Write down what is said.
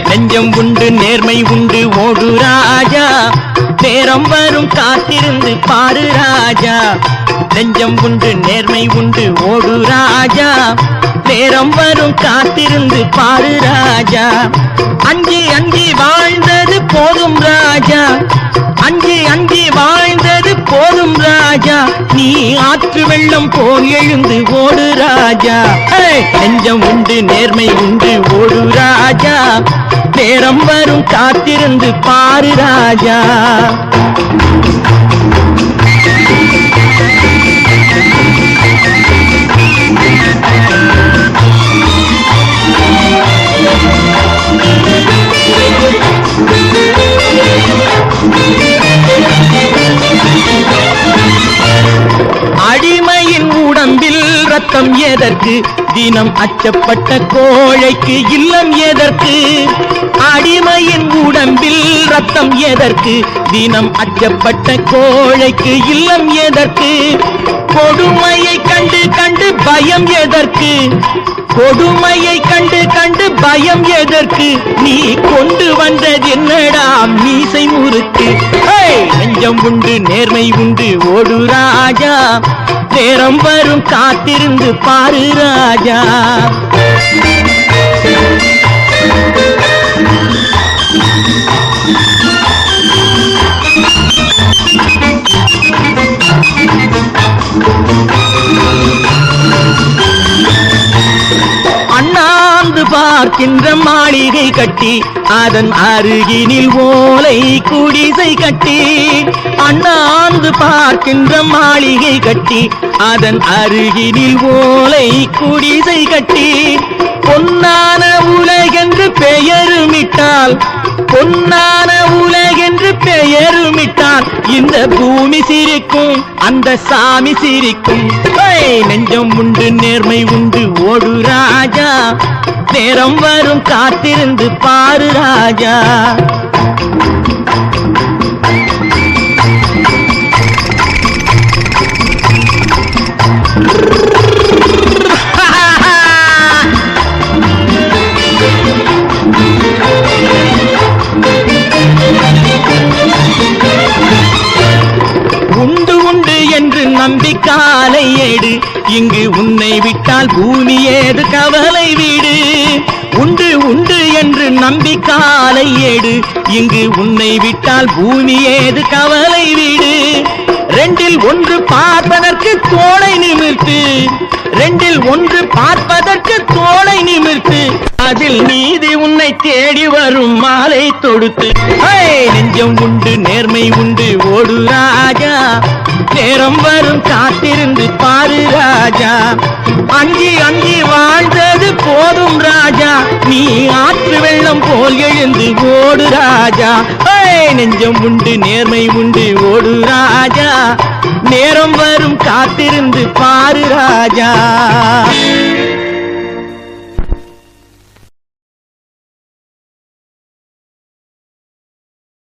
நெஞ்சம் உண்டு நேர்மை உண்டு ஓடு ராஜா, நேரம் வரும் காத்திருந்து பாரு ராஜா. நெஞ்சம் உண்டு நேர்மை உண்டு ஓடு ராஜா, நேரம் வரும் காத்திருந்து பாரு ராஜா. அஞ்சி அஞ்சி வாழ்ந்தது போதும் ராஜா, அஞ்சி அஞ்சி வாழ்ந்தது போதும் ராஜா. நீ ஆற்று வெள்ளம் போல் எழுந்து ஓடு ராஜா. நெஞ்சம் உண்டு நேர்மை உண்டு ஓடு ராஜா, நேரம் வரும் காத்திருந்து பாரு ராஜா. அடிமையின் உடம்பில் ரத்தம் எதற்கு, தினம் அச்சப்பட்ட கோழைக்கு இல்லம் எதற்கு. அடிமையின் உடம்பில் ரத்தம் எதற்கு, தினம் அச்சப்பட்ட கோழைக்கு இல்லம் எதற்கு. கொடுமையை கண்டு கண்டு பயம் எதற்கு, கொடுமையை கண்டு கண்டு பயம் எதற்கு. நீ கொண்டு வந்தது என்னடா மீசை முறுக்கு. நெஞ்சம் உண்டு நேர்மை உண்டு ஓடு ராஜா, நேரம் வரும் காத்திருந்து பாரு ராஜா. அண்ணாந்து பார்க்கின்ற மாளிகை கட்டி, அதன் அருகினில் ஓலை குடிசை கட்டி. அண்ணாந்து பார்க்கின்ற மாளிகை கட்டி, அதன் அருகினில் ஓலை குடிசை கட்டி. பொன்னான உலகென்று பெயருமிட்டால், பொன்னான உலகென்று பெயருமிட்டால், இந்த பூமி சிரிக்கும் அந்த சாமி சிரிக்கும். நெஞ்சம் உண்டு நேர்மை உண்டு ஓடு ராஜா, நேரம் வரும் காத்திருந்து பாரு ராஜா. உண்டு உண்டு என்று நம்பி காலை ஏடு, இங்கு உன்னை விட்டால் பூமி ஏது கவலை வீடு. உண்டு உண்டு என்று நம்பி காலை ஏடு, இங்கு உன்னை விட்டால் பூமி ஏது கவலை வீடு. ரெண்டில் ஒன்று பார்ப்பதற்கு தோளை நிமிர்த்து, ரெண்டில் ஒன்று பார்ப்பதற்கு தோளை நிமிர்த்து, அதில் நீதி உன்னை தேடி வரும் மாலை தொடுத்து. நெஞ்சம் உண்டு நேர்மை உண்டு ஓடு ராஜா, நேரம் வரும் காத்திருந்து பாரு ராஜா. அஞ்சி அஞ்சி வாழ்ந்தது போதும் ராஜா, நீ ஆற்று வெள்ளம் போல் எழுந்து ஓடு ராஜா. நெஞ்சம் உண்டு நேர்மை உண்டு ஓடு ராஜா, நேரம் வரும் காத்திருந்து பாரு ராஜா.